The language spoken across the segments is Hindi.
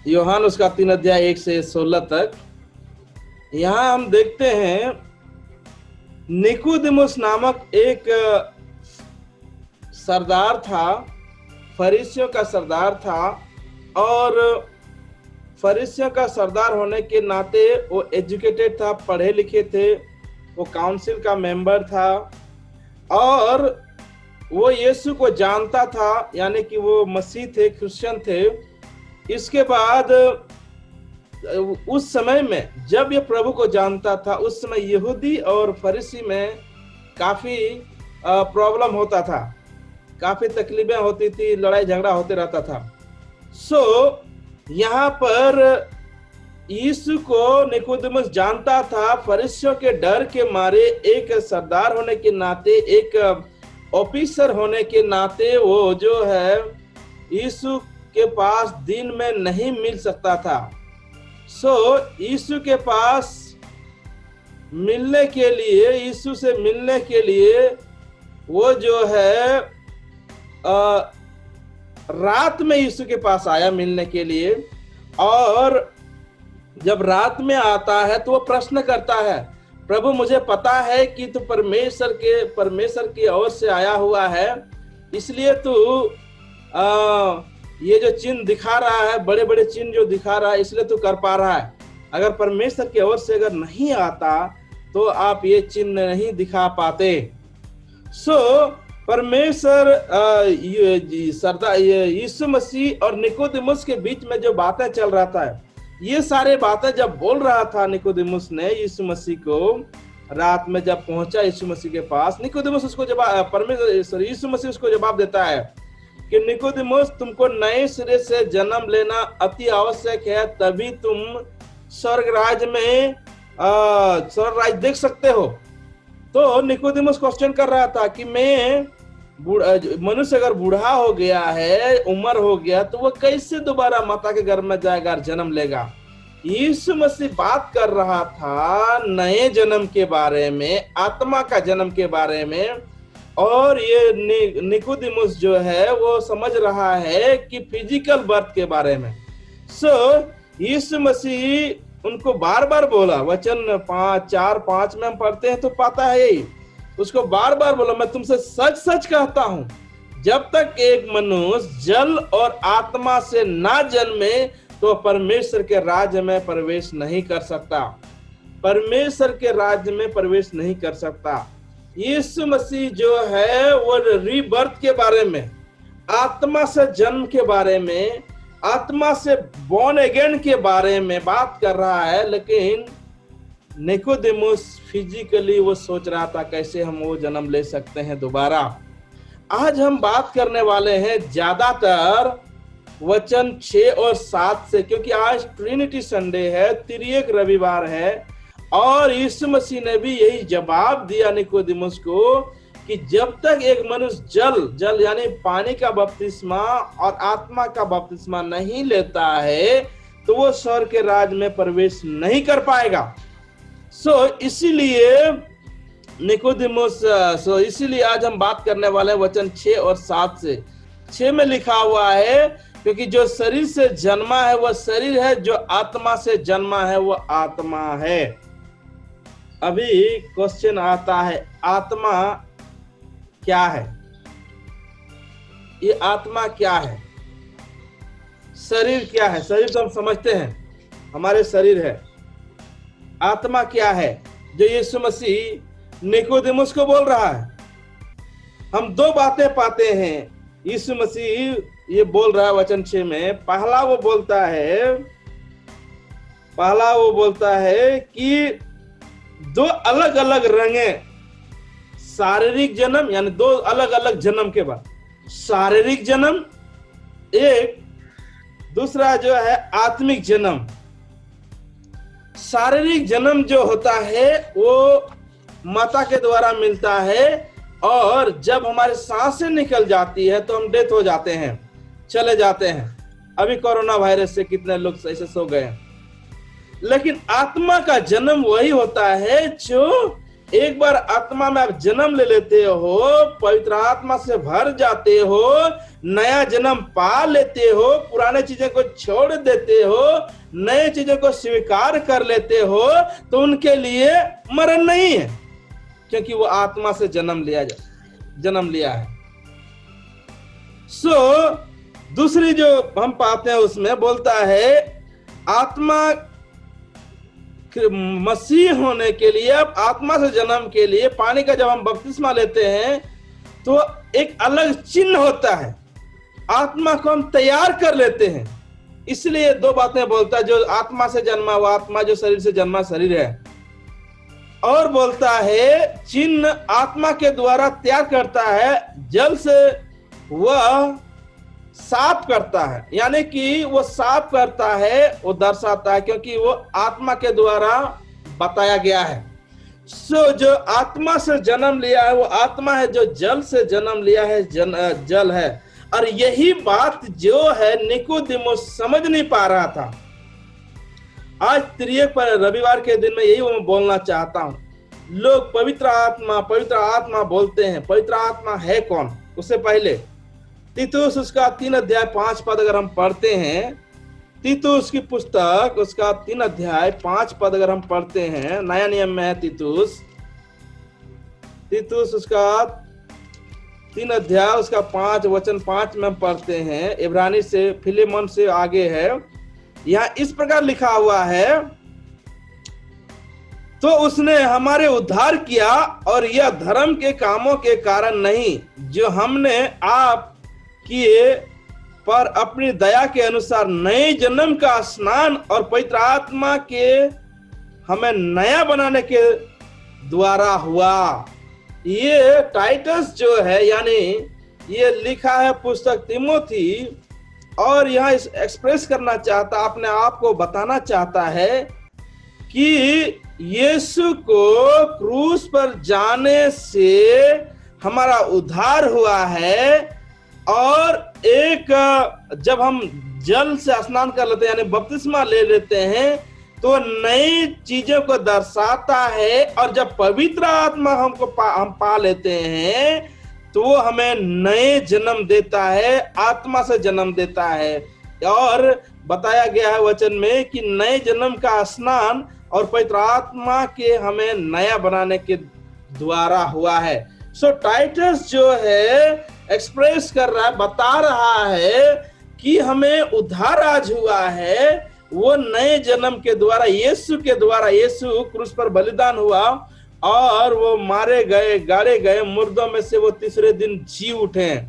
यूहान उसका 3 अध्याय 1 से 16 तक। यहाँ हम देखते हैं निकोदेमुस नामक एक सरदार था, फरीसियों का सरदार था, और फरीसियों का सरदार होने के नाते वो एजुकेटेड था, पढ़े लिखे थे, वो काउंसिल का मेंबर था, और वो यीशु को जानता था, यानी कि वो मसीह थे, क्रिश्चियन थे। इसके बाद उस समय में जब ये प्रभु को जानता था, उस समय यहूदी और फरीसी में काफी प्रॉब्लम होता था, काफी तकलीफें होती थी, लड़ाई झगड़ा होते रहता था। यहाँ पर यीशु को निकोदेमुस जानता था, फरीसियों के डर के मारे, एक सरदार होने के नाते, एक ऑफिसर होने के नाते वो जो है यीशु के पास दिन में नहीं मिल सकता था। यीशु के पास मिलने के लिए, यीशु से मिलने के लिए वो जो है रात में यीशु के पास आया मिलने के लिए। और जब रात में आता है तो वो प्रश्न करता है, प्रभु मुझे पता है कि तू परमेश्वर की ओर से आया हुआ है, इसलिए तू ये जो चिन्ह दिखा रहा है, बड़े बड़े चिन्ह जो दिखा रहा है, इसलिए तू कर पा रहा है। अगर परमेश्वर की ओर से अगर नहीं आता तो आप ये चिन्ह नहीं दिखा पाते। परमेश्वर सरदार यीशु मसीह और निकोदेमुस के बीच में जो बातें चल रहा था, ये सारे बातें जब बोल रहा था निकोदेमुस ने यीशु मसीह को, रात में जब पहुंचा यीशु मसीह के पास, निकोदेमुस उसको यीशु मसीह उसको जवाब देता है कि निकोदेमुस, तुमको नए सिरे से जन्म लेना अति आवश्यक है, तभी तुम स्वर्ग राज्य में स्वर्ग राज्य देख सकते हो। तो निकोदेमुस क्वेश्चन कर रहा था कि मैं मनुष्य अगर बूढ़ा हो गया है, उम्र हो गया, तो वो कैसे दोबारा माता के गर्भ में जाएगा, जन्म लेगा। यीशु मसीह बात कर रहा था नए जन्म के बारे में, आत्मा का जन्म के बारे में, और ये निकोदेमुस जो है वो समझ रहा है कि फिजिकल बर्थ के बारे में। यीशु मसीह उनको बार बार बोला, वचन 4:5 में हम पढ़ते हैं तो पाता है यही, उसको बार बार बोला, मैं तुमसे सच सच कहता हूं, जब तक एक मनुष्य जल और आत्मा से ना जन्मे तो परमेश्वर के राज्य में प्रवेश नहीं कर सकता, परमेश्वर के राज्य में प्रवेश नहीं कर सकता। यीशु मसीह जो है वो रीबर्थ के बारे में, आत्मा से जन्म के बारे में, आत्मा से बॉर्न अगेन के बारे में बात कर रहा है। लेकिन निकोदेमुस फिजिकली वो सोच रहा था कैसे हम वो जन्म ले सकते हैं दोबारा। आज हम बात करने वाले हैं ज्यादातर वचन 6 और 7 से, क्योंकि आज ट्रिनिटी संडे है, तिरियक रविवार है, और यीशु मसीह ने भी यही जवाब दिया निकोदेमुस को कि जब तक एक मनुष्य जल यानी पानी का बपतिस्मा और आत्मा का बपतिस्मा नहीं लेता है तो वो स्वर्ग के राज्य में प्रवेश नहीं कर पाएगा। इसीलिए निकोदेमुस इसीलिए आज हम बात करने वाले हैं वचन 6 और 7 से। 6 में लिखा हुआ है, क्योंकि जो शरीर से जन्मा है वह शरीर है, जो आत्मा से जन्मा है वह आत्मा है। अभी क्वेश्चन आता है, आत्मा क्या है? ये आत्मा क्या है? शरीर क्या है? शरीर तो हम समझते हैं, हमारे शरीर है। आत्मा क्या है जो यीशु मसीह निकोदेमुस को बोल रहा है? हम दो बातें पाते हैं यीशु मसीह ये बोल रहा है वचन 6 में। पहला वो बोलता है कि दो अलग अलग रंगे, शारीरिक जन्म यानी दो अलग अलग जन्म के बाद शारीरिक जन्म एक, दूसरा जो है आत्मिक जन्म। शारीरिक जन्म जो होता है वो माता के द्वारा मिलता है, और जब हमारी सांसें निकल जाती है तो हम डेथ हो जाते हैं, चले जाते हैं। अभी कोरोना वायरस से कितने लोग ऐसे सो गए। लेकिन आत्मा का जन्म वही होता है जो एक बार आत्मा में आप जन्म ले लेते हो, पवित्र आत्मा से भर जाते हो, नया जन्म पा लेते हो, पुराने चीजें को छोड़ देते हो, नए चीजों को स्वीकार कर लेते हो, तो उनके लिए मरण नहीं है, क्योंकि वो आत्मा से जन्म लिया है। दूसरी जो हम पाते हैं उसमें बोलता है आत्मा मसीह होने के लिए, आत्मा से जन्म के लिए पानी का जब हम बपतिस्मा लेते हैं तो एक अलग चिन्ह होता है, आत्मा को हम तैयार कर लेते हैं। इसलिए दो बातें बोलता है, जो आत्मा से जन्मा वो आत्मा, जो शरीर से जन्मा शरीर है। और बोलता है चिन्ह आत्मा के द्वारा त्याग करता है, जल से वह साफ करता है, यानी कि वो साफ करता है, वो दर्शाता है, क्योंकि वो आत्मा के द्वारा बताया गया है। जो आत्मा से जन्म लिया है वो आत्मा है, जो जल से जन्म लिया है जल है। और यही बात जो है निकोदेमुस समझ नहीं पा रहा था। आज त्रिएक पर रविवार के दिन में यही मैं बोलना चाहता हूं। लोग पवित्र आत्मा बोलते हैं, पवित्र आत्मा है कौन? उससे पहले तीतुस उसका 3 अध्याय 5 पद अगर हम पढ़ते हैं, तीतुस की पुस्तक उसका 3 अध्याय 5 पद अगर हम पढ़ते हैं, नया नियम में है तीतुस उसका 3 अध्याय उसका 5 वचन 5 में हम पढ़ते हैं। इब्रानी से, फिलेमोन से आगे है। यहाँ इस प्रकार लिखा हुआ है, तो उसने हमारे उद्धार किया और यह धर्म के कामों के कारण नहीं जो हमने आप किए, पर अपनी दया के अनुसार नए जन्म का स्नान और पवित्र आत्मा के हमें नया बनाने के द्वारा हुआ। ये टाइटस जो है, यानी ये लिखा है पुस्तक तिमोथी, और यहाँ एक्सप्रेस करना चाहता, अपने आप को बताना चाहता है कि यीशु को क्रूस पर जाने से हमारा उद्धार हुआ है। और एक जब हम जल से स्नान कर लेते हैं, यानी बपतिस्मा ले लेते हैं, तो नई चीजों को दर्शाता है। और जब पवित्र आत्मा हम पा लेते हैं, तो वो हमें नए जन्म देता है, आत्मा से जन्म देता है। और बताया गया है वचन में कि नए जन्म का स्नान और पवित्र आत्मा के हमें नया बनाने के द्वारा हुआ है। टाइटस जो है एक्सप्रेस कर रहा है, बता रहा है कि हमें उद्धार आज हुआ है, वो नए जन्म के द्वारा, यीशु के द्वारा। यीशु क्रूस पर बलिदान हुआ और वो मारे गए, गाड़े गए, मुर्दों में से वो तीसरे दिन जी उठे।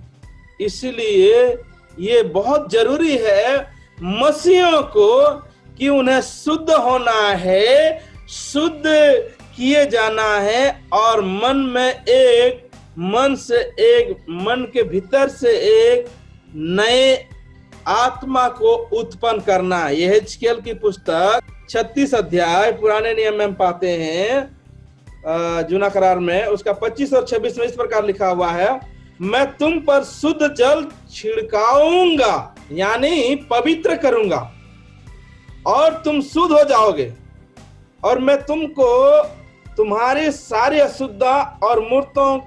इसलिए ये बहुत जरूरी है मसीहों को कि उन्हें शुद्ध होना है, शुद्ध किए जाना है, और मन के भीतर से एक नए आत्मा को उत्पन्न करना। यह हिजकियेल की पुस्तक 36 अध्याय पुराने नियम में हम पाते हैं, जूना करार में उसका 25 और 26 में इस प्रकार लिखा हुआ है, मैं तुम पर शुद्ध जल छिड़काऊंगा, यानी पवित्र करूंगा, और तुम शुद्ध हो जाओगे, और मैं तुमको तुम्हारी सारी अशुद्धता और मूर्तों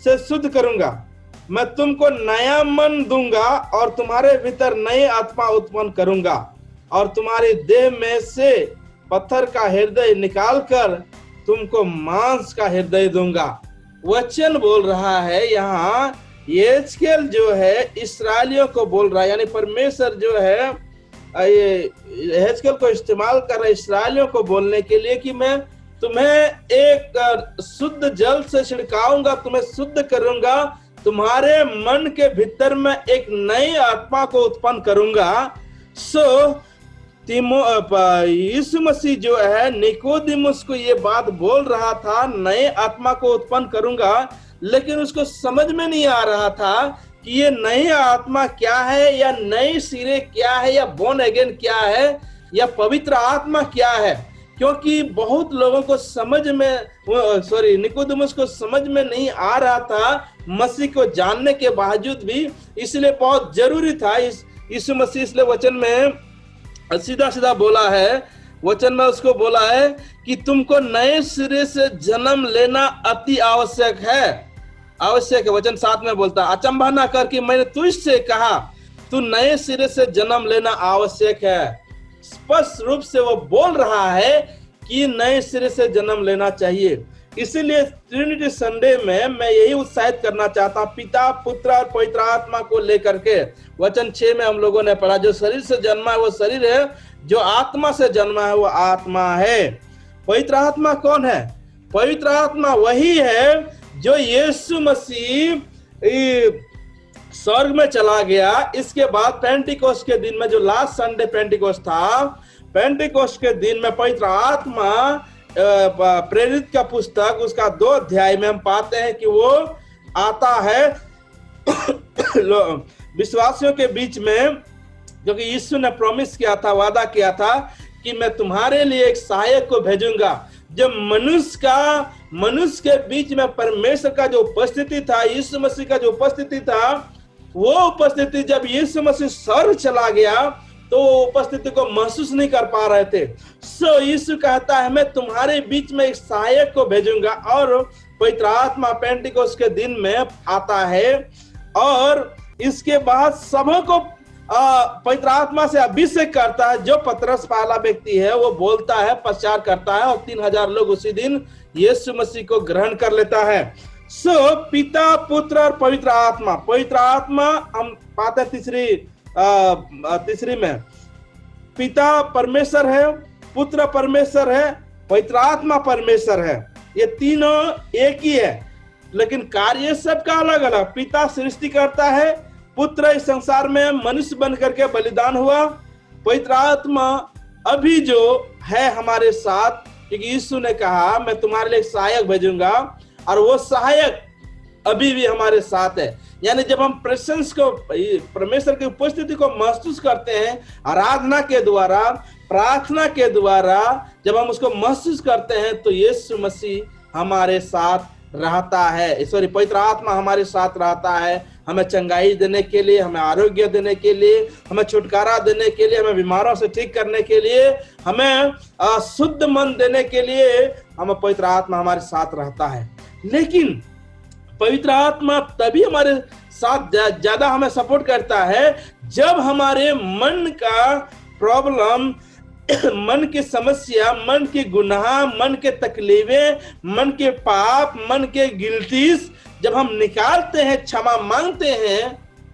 से शुद्ध करूंगा। मैं तुमको नया मन दूंगा और तुम्हारे भीतर नई आत्मा उत्पन्न करूंगा, और तुम्हारी देह में से पत्थर का हृदय निकालकर तुमको मांस का हृदय दूंगा। वचन बोल रहा है यहाँ, यहेजकेल जो है इस्राएलियों को बोल रहा है, यानी परमेश्वर जो है ये यहेजकेल को इस्तेमाल कर रहा है इस्राएलियों को बोलने के लिए कि मैं तुम्हें एक शुद्ध जल से छिड़काऊंगा, तुम्हें शुद्ध करूंगा, तुम्हारे मन के भीतर में एक नई आत्मा को उत्पन्न करूंगा। यीशु मसीह जो है निकोदेमुस को ये बात बोल रहा था, नए आत्मा को उत्पन्न करूंगा, लेकिन उसको समझ में नहीं आ रहा था कि ये नई आत्मा क्या है, या नए सिरे क्या है, या बोर्न अगेन क्या है, या पवित्र आत्मा क्या है। क्योंकि बहुत लोगों को निकोदेमुस को समझ में नहीं आ रहा था मसीह को जानने के बावजूद भी। इसलिए बहुत जरूरी था यीशु मसीह इसलिए वचन में सीधा सीधा बोला है, वचन में उसको बोला है कि तुमको नए सिरे से जन्म लेना अति आवश्यक है। आवश्यक है, वचन 7 में बोलता है, अचंभा ना कर कि मैंने तुझसे कहा, तू नए सिरे से जन्म लेना आवश्यक है। स्पष्ट रूप से वो बोल रहा है कि नए सिरे से जन्म लेना चाहिए। इसीलिए ट्रिनिटी संडे में मैं यही उत्साहित करना चाहता हूं, पिता, पुत्र और पवित्र आत्मा को लेकर के। वचन 6 में हम लोगों ने पढ़ा, जो शरीर से जन्मा है वो शरीर है, जो आत्मा से जन्मा है वो आत्मा है। पवित्र आत्मा कौन है? पवित्र आत्मा वही है जो यीशु मसीह स्वर्ग में चला गया। इसके बाद पेंटिकोस्ट के दिन में, जो लास्ट संडे पेंटिकोस्ट था, पेंटिकोस्ट के दिन में पवित्र आत्मा, प्रेरित का पुस्तक उसका 2 अध्याय में हम पाते हैं कि वो आता है विश्वासियों के बीच में, क्योंकि यीशु ने प्रॉमिस किया था, वादा किया था कि मैं तुम्हारे लिए एक सहायक को भेजूंगा। जब मनुष्य के बीच में परमेश्वर का जो उपस्थिति था, यीशु मसीह का जो उपस्थिति था, वो उपस्थिति जब यीशु मसीह स्वर्ग चला गया तो उपस्थिति को महसूस नहीं कर पा रहे थे। सो यीशु कहता है, मैं तुम्हारे बीच में एक सहायक को भेजूंगा। और पवित्र आत्मा पेंटिकोस्ट के दिन में आता है और इसके बाद सबों को पवित्र आत्मा से अभिषेक करता है। जो पतरस पहला व्यक्ति है वो बोलता है, प्रचार करता है, और 3000 लोग उसी दिन यीशु मसीह को ग्रहण कर लेता है। सो पिता, पुत्र और पवित्र आत्मा। पवित्र आत्मा हम पाते हैं तीसरी में, पिता परमेश्वर है, पुत्र परमेश्वर है, पवित्र आत्मा परमेश्वर है। ये तीनों एक ही है, लेकिन कार्य सबका अलग अलग। पिता सृष्टि करता है, पुत्र इस संसार में मनुष्य बन करके बलिदान हुआ, पवित्र आत्मा अभी जो है हमारे साथ, क्योंकि यीशु ने कहा मैं तुम्हारे लिए एक सहायक भेजूंगा, और वो सहायक अभी भी हमारे साथ है। यानी जब हम प्रेजेंस को, परमेश्वर की उपस्थिति को महसूस करते हैं आराधना के द्वारा, प्रार्थना के द्वारा, जब हम उसको महसूस करते हैं तो यीशु मसीह हमारे साथ रहता है। सॉरी, पवित्र आत्मा हमारे साथ रहता है, हमें चंगाई देने के लिए, हमें आरोग्य देने के लिए, हमें छुटकारा देने के लिए, हमें बीमारों से ठीक करने के लिए, हमें शुद्ध मन देने के लिए हमें पवित्र आत्मा हमारे साथ रहता है। लेकिन पवित्र आत्मा तभी हमारे साथ ज्यादा हमें सपोर्ट करता है जब हमारे मन का प्रॉब्लम, मन की समस्या, मन के गुनाह, मन के तकलीफें, मन के पाप, मन के गिल्टीज जब हम निकालते हैं, क्षमा मांगते हैं,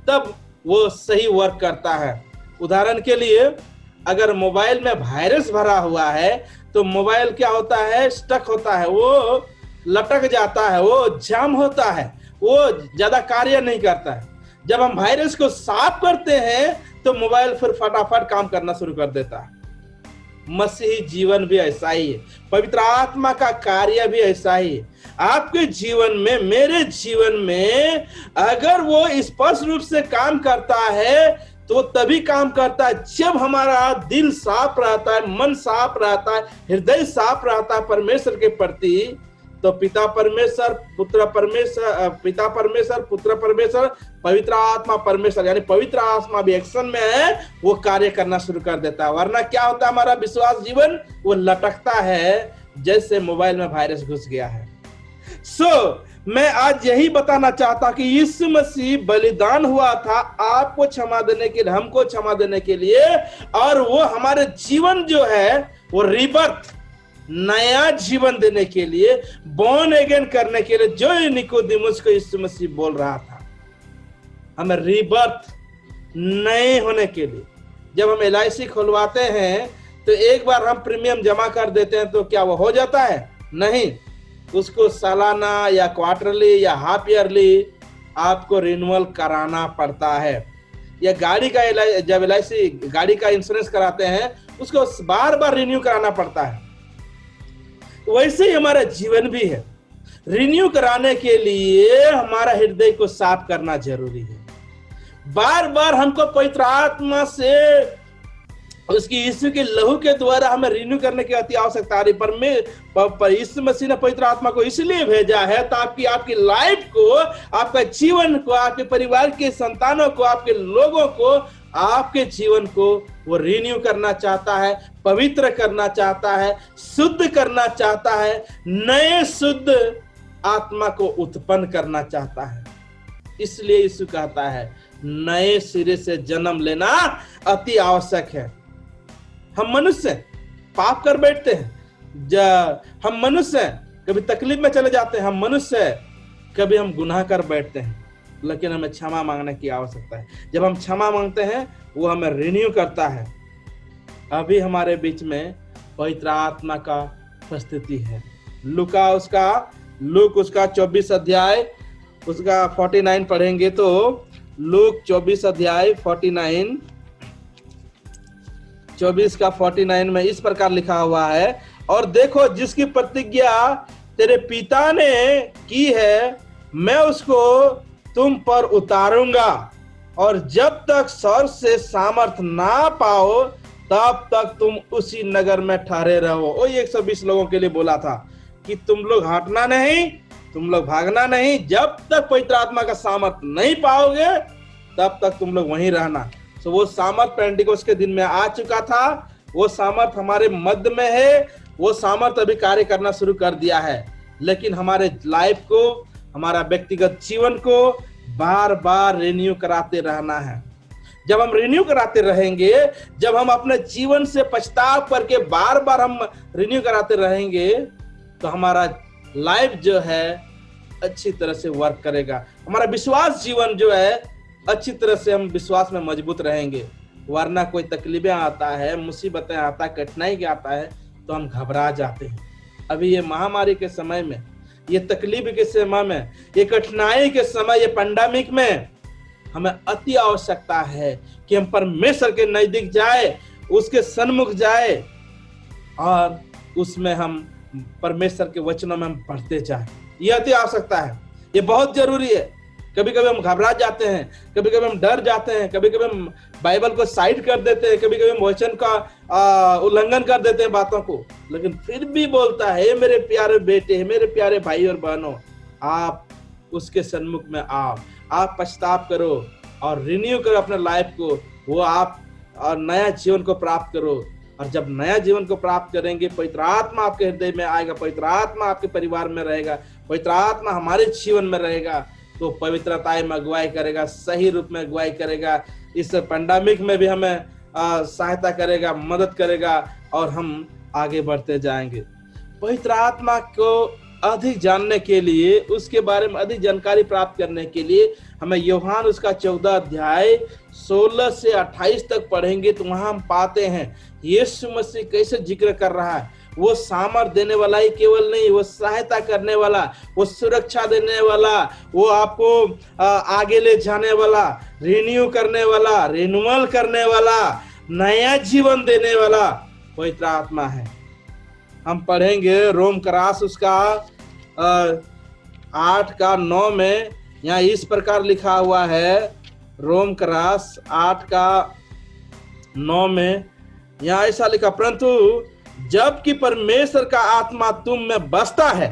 तब वो सही वर्क करता है। उदाहरण के लिए, अगर मोबाइल में वायरस भरा हुआ है तो मोबाइल क्या होता है? स्टक होता है, वो लटक जाता है, वो जाम होता है, वो ज्यादा कार्य नहीं करता है। जब हम वायरस को साफ करते हैं तो मोबाइल फिर फटाफट काम करना शुरू कर देता है। मसीही जीवन भी ऐसा ही है, पवित्र आत्मा का कार्य भी ऐसा ही है। आपके जीवन में, मेरे जीवन में अगर वो स्पष्ट रूप से काम करता है तो तभी काम करता है जब हमारा दिल साफ रहता है, मन साफ रहता है, हृदय साफ रहता है परमेश्वर के प्रति। तो पिता परमेश्वर, पुत्र परमेश्वर, पवित्र आत्मा परमेश्वर, यानी पवित्र आत्मा भी एक्शन में है, वो कार्य करना शुरू कर देता है। वरना क्या होता है, हमारा विश्वास जीवन वो लटकता है जैसे मोबाइल में वायरस घुस गया है। मैं आज यही बताना चाहता कि यीशु मसीह बलिदान हुआ था आपको क्षमा देने के लिए, हमको क्षमा देने के लिए, और वो हमारे जीवन जो है वो रीबर्थ, नया जीवन देने के लिए, बोर्न अगेन करने के लिए, जो निकोदेमुस को यीशु मसीह बोल रहा था, हमें रीबर्थ, नए होने के लिए। जब हम LIC खुलवाते हैं तो एक बार हम प्रीमियम जमा कर देते हैं तो क्या वो हो जाता है? नहीं, उसको सालाना या क्वार्टरली या हाफ ईयरली आपको रिन्यूअल कराना पड़ता है। या गाड़ी का, जब LIC गाड़ी का इंश्योरेंस कराते हैं उसको बार बार रिन्यू कराना पड़ता है। वैसे ही हमारा जीवन भी है, रिन्यू कराने के लिए हमारा हृदय को साफ करना जरूरी है। बार बार हमको पवित्र आत्मा से, उसकी यीशु के लहू के द्वारा हमें रिन्यू करने की अति आवश्यकता है। पर यीशु मसीह ने पवित्र आत्मा को इसलिए भेजा है ताकि आपकी लाइफ को, आपका जीवन को, आपके परिवार के संतानों को, आपके लोगों को, आपके जीवन को वो रिन्यू करना चाहता है, पवित्र करना चाहता है, शुद्ध करना चाहता है, नए शुद्ध आत्मा को उत्पन्न करना चाहता है। इसलिए यीशु कहता है नए सिरे से जन्म लेना अति आवश्यक है। हम मनुष्य हैं, पाप कर बैठते हैं, हम मनुष्य हैं, कभी तकलीफ में चले जाते हैं, हम मनुष्य हैं, कभी हम गुनाह कर बैठते हैं, लेकिन हमें क्षमा मांगने की आवश्यकता है। जब हम क्षमा मांगते हैं वो हमें रिन्यू करता है। अभी हमारे बीच में पवित्र आत्मा का उपस्थिति है। लूक उसका 24 अध्याय उसका 49 पढ़ेंगे तो लूक 24 अध्याय 24 का 49 में इस प्रकार लिखा हुआ है, और देखो जिसकी प्रतिज्ञा तेरे पिता ने की है मैं उसको तुम पर उतारूंगा, और जब तक स्वर्ग से सामर्थ ना पाओ तब तक तुम उसी नगर में ठहरे रहो। वही 120 लोगों के लिए बोला था कि तुम लोग हटना नहीं, तुम लोग भागना नहीं, जब तक पवित्र आत्मा का सामर्थ नहीं पाओगे तब तक तुम लोग वहीं रहना। तो वो सामर्थ पेंटिकोस्ट के दिन में आ चुका था, वो सामर्थ हमारे मध्य में है, वो सामर्थ अभी कार्य करना शुरू कर दिया है। लेकिन हमारे लाइफ को, हमारा व्यक्तिगत जीवन को बार बार रिन्यू कराते रहना है। जब हम रिन्यू कराते रहेंगे, जब हम अपने जीवन से पछताव करके बार बार हम रिन्यू कराते रहेंगे, तो हमारा लाइफ जो है अच्छी तरह से वर्क करेगा। हमारा विश्वास जीवन जो है अच्छी तरह से हम विश्वास में मजबूत रहेंगे। वरना कोई तकलीफें आता है, मुसीबतें आता है, कठिनाई के आता है तो हम घबरा जाते हैं। अभी ये महामारी के समय में, ये तकलीफ के समय में, ये कठिनाई के समय, ये पैंडेमिक में हमें अति आवश्यकता है कि हम परमेश्वर के नजदीक जाए, उसके सन्मुख जाए और उसमें हम परमेश्वर के वचनों में हम पढ़ते जाए। ये अति आवश्यकता है, ये बहुत जरूरी है। कभी कभी हम घबरा जाते हैं, कभी कभी हम डर जाते हैं, कभी कभी हम बाइबल को साइड कर देते हैं, कभी कभी हम वचन का उल्लंघन कर देते हैं बातों को, लेकिन फिर भी बोलता है मेरे प्यारे बेटे, मेरे प्यारे भाई और बहनों, आप उसके सन्मुख में आओ, आप पछताव करो और रिन्यू करो अपने लाइफ को, वो आप और नया जीवन को प्राप्त करो। और जब नया जीवन को प्राप्त करेंगे, पवित्र आत्मा आपके हृदय में आएगा, पवित्र आत्मा आपके परिवार में रहेगा, पवित्र आत्मा हमारे जीवन में रहेगा, तो पवित्रता में अगुवाई करेगा, सही रूप में अगुवाई करेगा। इस पैंडेमिक में भी हमें सहायता करेगा, मदद करेगा और हम आगे बढ़ते जाएंगे। पवित्र आत्मा को अधिक जानने के लिए, उसके बारे में अधिक जानकारी प्राप्त करने के लिए हमें यूहन्ना उसका 14 अध्याय 16 से 28 तक पढ़ेंगे तो वहां हम पाते हैं यीशु मसीह कैसे जिक्र कर रहा है। वो सामर्थ देने वाला ही केवल नहीं, वो सहायता करने वाला, वो सुरक्षा देने वाला, वो आपको आगे ले जाने वाला, रिन्यू करने वाला, रिन्यूअल करने वाला, नया जीवन देने वाला पवित्र आत्मा है। हम पढ़ेंगे रोम क्रास उसका 8 का 9 में, यहाँ इस प्रकार लिखा हुआ है, रोम क्रास 8 का 9 में यहाँ ऐसा लिखा, परंतु जबकि परमेश्वर का आत्मा तुम में बसता है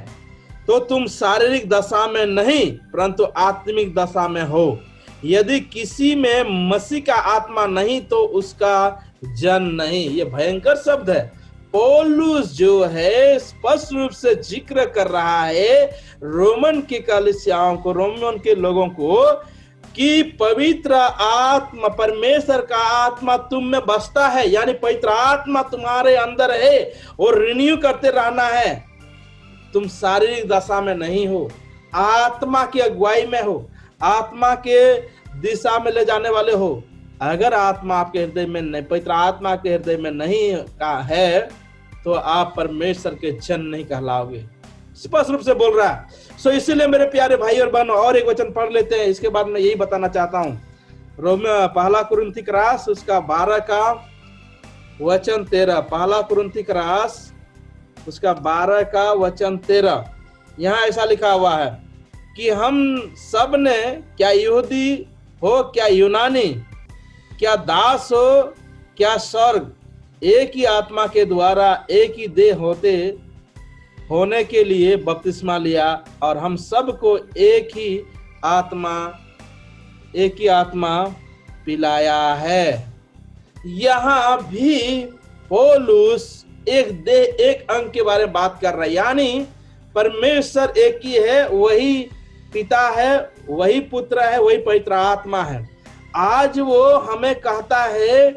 तो तुम शारीरिक दशा में नहीं परंतु आत्मिक दशा में हो। यदि किसी में मसीह का आत्मा नहीं तो उसका जन्म नहीं। ये भयंकर शब्द है। पौलुस जो है स्पष्ट रूप से जिक्र कर रहा है रोमन के कलीसियाओं को, रोमन के लोगों को, कि पवित्र आत्मा, परमेश्वर का आत्मा तुम में बसता है, यानी पवित्र आत्मा तुम्हारे अंदर है और रिन्यू करते रहना है। तुम शारीरिक दशा में नहीं हो, आत्मा की अगुवाई में हो, आत्मा के दिशा में ले जाने वाले हो। अगर आत्मा आपके हृदय में नहीं, पवित्र आत्मा के हृदय में नहीं का है तो आप परमेश्वर के जन नहीं कहलाओगे। स्पष्ट रूप से बोल रहा है। सो इसीलिए मेरे प्यारे भाई और बहनों, और एक वचन पढ़ लेते हैं, इसके बाद मैं यही बताना चाहता हूँ। पहला कुरिन्थी क्रास उसका 12 का वचन 13, पहला कुरिन्थी क्रास उसका 12 का वचन 13, यहाँ ऐसा लिखा हुआ है कि हम सब ने, क्या यहूदी हो क्या यूनानी, क्या दास हो क्या स्वर्ग, एक ही आत्मा के द्वारा एक ही देह होने के लिए बपतिस्मा लिया, और हम सबको एक ही आत्मा पिलाया है। यहाँ भी पौलुस एक अंग के बारे में बात कर रहा है, यानी परमेश्वर एक ही है, वही पिता है, वही पुत्र है, वही पवित्र आत्मा है। आज वो हमें कहता है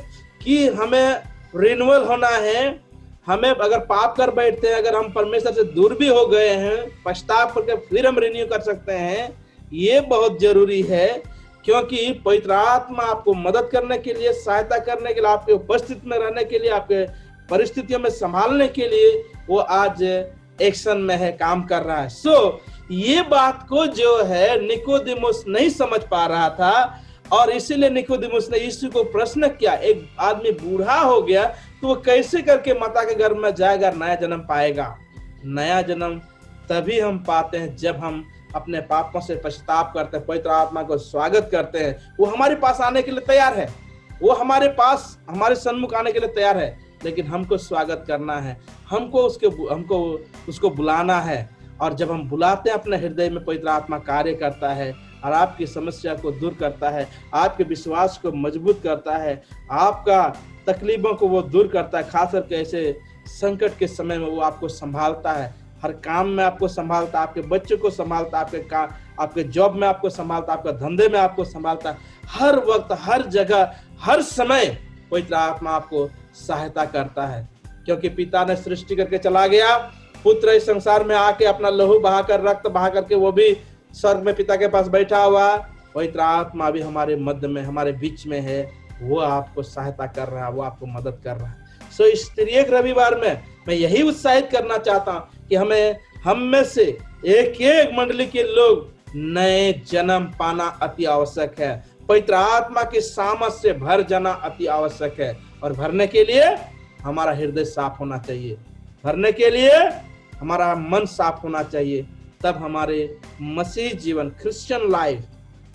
कि हमें रिन्यूअल होना है। हमें अगर पाप कर बैठते हैं, अगर हम परमेश्वर से दूर भी हो गए हैं, पश्चाताप करके फिर हम रिन्यू कर सकते हैं। ये बहुत जरूरी है, क्योंकि पवित्र आत्मा आपको मदद करने के लिए, सहायता करने के लिए, आपके उपस्थिति में रहने के लिए, आपके परिस्थितियों में संभालने के लिए वो आज एक्शन में है, काम कर रहा है। ये बात को जो है निकोदेमुस नहीं समझ पा रहा था, और इसीलिए निकोदेमुस ने यीशु को प्रश्न किया, एक आदमी बूढ़ा हो गया तो वो कैसे करके माता के गर्भ में जाएगा, नया जन्म पाएगा। नया जन्म तभी हम पाते हैं जब हम अपने पापों से पश्चाताप करते हैं, पवित्र आत्मा को स्वागत करते हैं। वो हमारे पास आने के लिए तैयार है, वो हमारे पास, हमारे सन्मुख आने के लिए तैयार है, लेकिन हमको स्वागत करना है, हमको उसको बुलाना है। और जब हम बुलाते हैं, अपने हृदय में पवित्र आत्मा कार्य करता है और आपकी समस्या को दूर करता है, आपके विश्वास को मजबूत करता है, आपका तकलीफों को वो दूर करता है। खास करके ऐसे संकट के समय में वो आपको संभालता है, हर काम में आपको संभालता है, आपके बच्चों को संभालता है, आपके जॉब में आपको संभालता है, आपके धंधे में आपको संभालता है। हर वक्त, हर जगह, हर समय पवित्र आत्मा आपको सहायता करता है, क्योंकि पिता ने सृष्टि करके चला गया, पुत्र इस संसार में आके अपना लहू बहाकर, रक्त बहा करके वो भी स्वर्ग में पिता के पास बैठा हुआ। पवित्र आत्मा भी हमारे मध्य में, हमारे बीच में है, वो आपको सहायता कर रहा है, वो आपको मदद कर रहा है। इस त्रिएक रविवार में मैं यही उत्साहित करना चाहता हूं कि हम में से एक एक मंडली के लोग नए जन्म पाना अति आवश्यक है। पवित्र आत्मा की सामर्थ से भर जाना अति आवश्यक है, और भरने के लिए हमारा हृदय साफ होना चाहिए, भरने के लिए हमारा मन साफ होना चाहिए। तब हमारे मसीह जीवन, क्रिश्चियन लाइफ,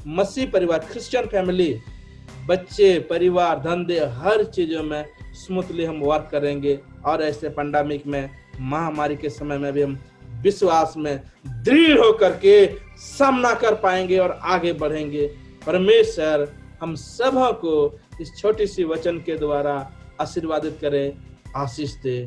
मसीह परिवार, क्रिश्चियन फैमिली, बच्चे, परिवार, धंधे, हर चीजों में स्मूथली हम वर्क करेंगे। और ऐसे पैंडेमिक में, महामारी के समय में भी हम विश्वास में दृढ़ होकर के सामना कर पाएंगे और आगे बढ़ेंगे। परमेश्वर हम सब को इस छोटी सी वचन के द्वारा आशीर्वादित करे, आशीष दे।